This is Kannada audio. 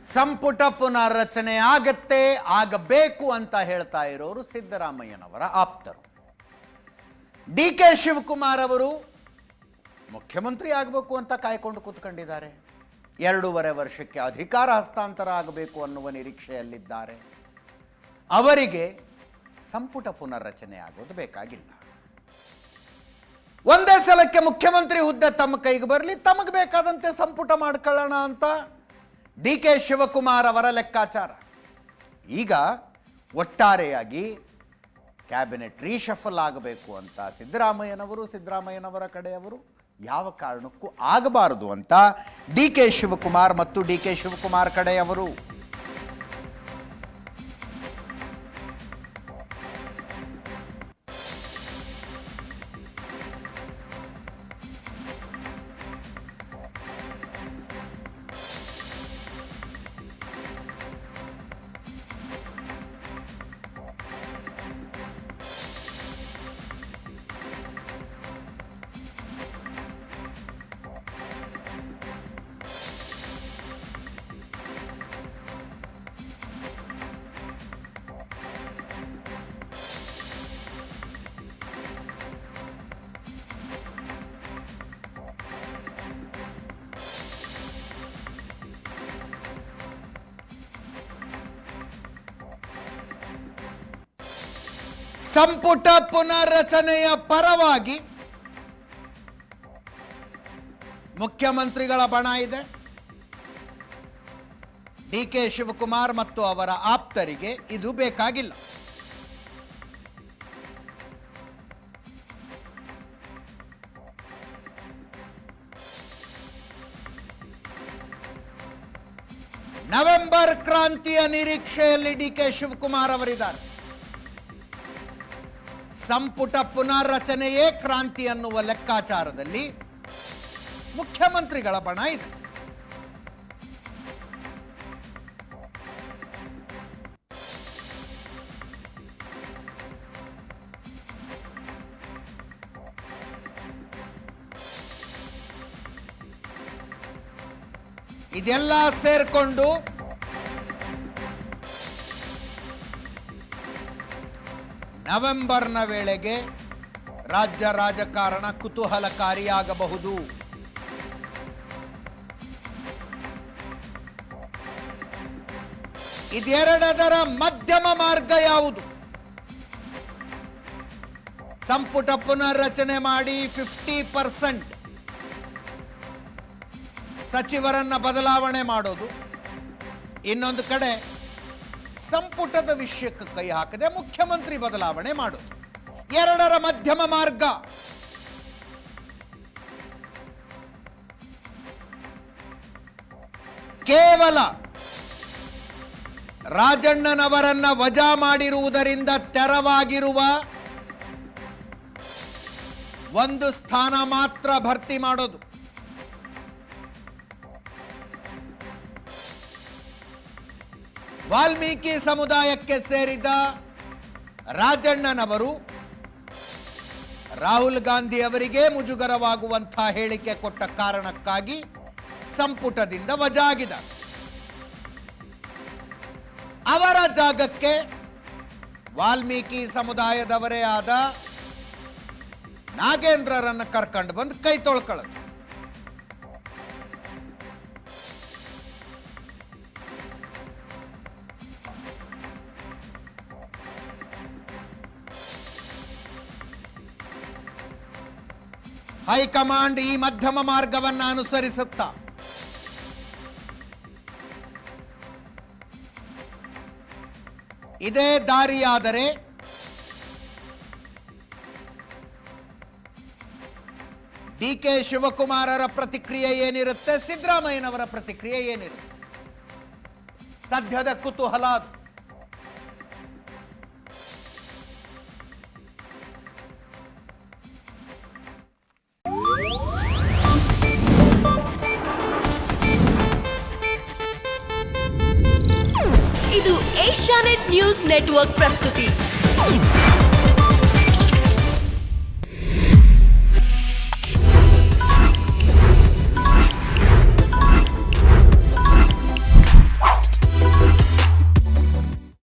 ಸಂಪುಟ ಪುನರ್ರಚನೆ ಆಗಬೇಕು ಅಂತ ಹೇಳ್ತಾ ಇರೋರು ಸಿದ್ದರಾಮಯ್ಯನವರ ಆಪ್ತರು. ಡಿ.ಕೆ. ಶಿವಕುಮಾರ್ ಅವರು ಮುಖ್ಯಮಂತ್ರಿ ಆಗಬೇಕು ಅಂತ ಕಾಯ್ಕೊಂಡು ಕೂತ್ಕೊಂಡಿದ್ದಾರೆ. 2.5 ವರ್ಷಕ್ಕೆ ಅಧಿಕಾರ ಹಸ್ತಾಂತರ ಆಗಬೇಕು ಅನ್ನುವ ನಿರೀಕ್ಷೆಯಲ್ಲಿದ್ದಾರೆ. ಅವರಿಗೆ ಸಂಪುಟ ಪುನರ್ರಚನೆ ಆಗೋದು ಬೇಕಾಗಿಲ್ಲ. ಒಂದೇ ಸಲಕ್ಕೆ ಮುಖ್ಯಮಂತ್ರಿ ಹುದ್ದೆ ತಮ್ಮ ಕೈಗೆ ಬರಲಿ, ತಮಗೆ ಬೇಕಾದಂತೆ ಸಂಪುಟ ಮಾಡ್ಕೊಳ್ಳೋಣ ಅಂತ ಡಿ.ಕೆ. ಶಿವಕುಮಾರ್ ಅವರ ಲೆಕ್ಕಾಚಾರ. ಈಗ ಒಟ್ಟಾರೆಯಾಗಿ ಕ್ಯಾಬಿನೆಟ್ ರೀಶಫಲ್ ಆಗಬೇಕು ಅಂತ ಸಿದ್ದರಾಮಯ್ಯನವರ ಕಡೆಯವರು ಯಾವ ಕಾರಣಕ್ಕೂ ಆಗಬಾರದು ಅಂತ ಡಿ.ಕೆ. ಶಿವಕುಮಾರ್ ಮತ್ತು ಡಿ.ಕೆ. ಶಿವಕುಮಾರ್ ಕಡೆಯವರು ಸಂಪುಟ ಪುನರ್ರಚನೆಯ ಪರವಾಗಿ ಮುಖ್ಯಮಂತ್ರಿಗಳ ಬಣ ಇದೆ. ಡಿ.ಕೆ. ಶಿವಕುಮಾರ್ ಮತ್ತು ಅವರ ಆಪ್ತರಿಗೆ ಇದು ಬೇಕಾಗಿಲ್ಲ. ನವೆಂಬರ್ ಕ್ರಾಂತಿಯ ನಿರೀಕ್ಷೆಯಲ್ಲಿ ಡಿ.ಕೆ. ಶಿವಕುಮಾರ್ ಅವರಿದ್ದಾರೆ. ಸಂಪುಟ ಪುನರ್ರಚನೆಯೇ ಕ್ರಾಂತಿ ಅನ್ನುವ ಲೆಕ್ಕಾಚಾರದಲ್ಲಿ ಮುಖ್ಯಮಂತ್ರಿಗಳ ಬಣ ಇದೆ. ಇದೆಲ್ಲ ಸೇರ್ಕೊಂಡು ನವೆಂಬರ್ನ ವೇಳೆಗೆ ರಾಜ್ಯ ರಾಜಕಾರಣ ಕುತೂಹಲಕಾರಿಯಾಗಬಹುದು. ಇದೆರಡರ ಮಧ್ಯಮ ಮಾರ್ಗ ಯಾವುದು? ಸಂಪುಟ ಪುನರ್ರಚನೆ ಮಾಡಿ 50% ಸಚಿವರನ್ನ ಬದಲಾವಣೆ ಮಾಡೋದು, ಇನ್ನೊಂದು ಕಡೆ ಸಂಪುಟದ ವಿಷಯಕ್ಕೆ ಕೈ ಹಾಕದೆ ಮುಖ್ಯಮಂತ್ರಿ ಬದಲಾವಣೆ ಮಾಡೋದು. ಎರಡರ ಮಧ್ಯಮ ಮಾರ್ಗ ಕೇವಲ ರಾಜಣ್ಣನವರನ್ನ ವಜಾ ಮಾಡಿರುವುದರಿಂದ ತೆರವಾಗಿರುವ ಒಂದು ಸ್ಥಾನ ಮಾತ್ರ ಭರ್ತಿ ಮಾಡೋದು. ವಾಲ್ಮೀಕಿ ಸಮುದಾಯಕ್ಕೆ ಸೇರಿದ ರಾಜಣ್ಣನವರು ರಾಹುಲ್ ಗಾಂಧಿ ಅವರಿಗೆ ಮುಜುಗರವಾಗುವಂತಹ ಹೇಳಿಕೆ ಕೊಟ್ಟ ಕಾರಣಕ್ಕಾಗಿ ಸಂಪುಟದಿಂದ ವಜಾಗಿದ. ಅವರ ಜಾಗಕ್ಕೆ ವಾಲ್ಮೀಕಿ ಸಮುದಾಯದವರೇ ಆದ ನಾಗೇಂದ್ರರನ್ನು ಕರ್ಕೊಂಡು ಬಂದು ಕೈ ತೊಳ್ಕೊಳ್ಳೋದು. ಹೈಕಮಾಂಡ್ ಈ ಮಧ್ಯಮ ಮಾರ್ಗವನ್ನು ಅನುಸರಿಸುತ್ತಾ ಇದೇ ದಾರಿಯಾದರೆ ಡಿ.ಕೆ. ಶಿವಕುಮಾರರ ಪ್ರತಿಕ್ರಿಯೆ ಏನಿರುತ್ತೆ, ಸಿದ್ದರಾಮಯ್ಯನವರ ಪ್ರತಿಕ್ರಿಯೆ ಏನಿರುತ್ತೆ? ಸದ್ಯದ ಕುತೂಹಲ ಅದು. ಇದು ಏಷ್ಯಾನೆಟ್ ನ್ಯೂಸ್ ನೆಟ್ವರ್ಕ್ ಪ್ರಸ್ತುತಿ.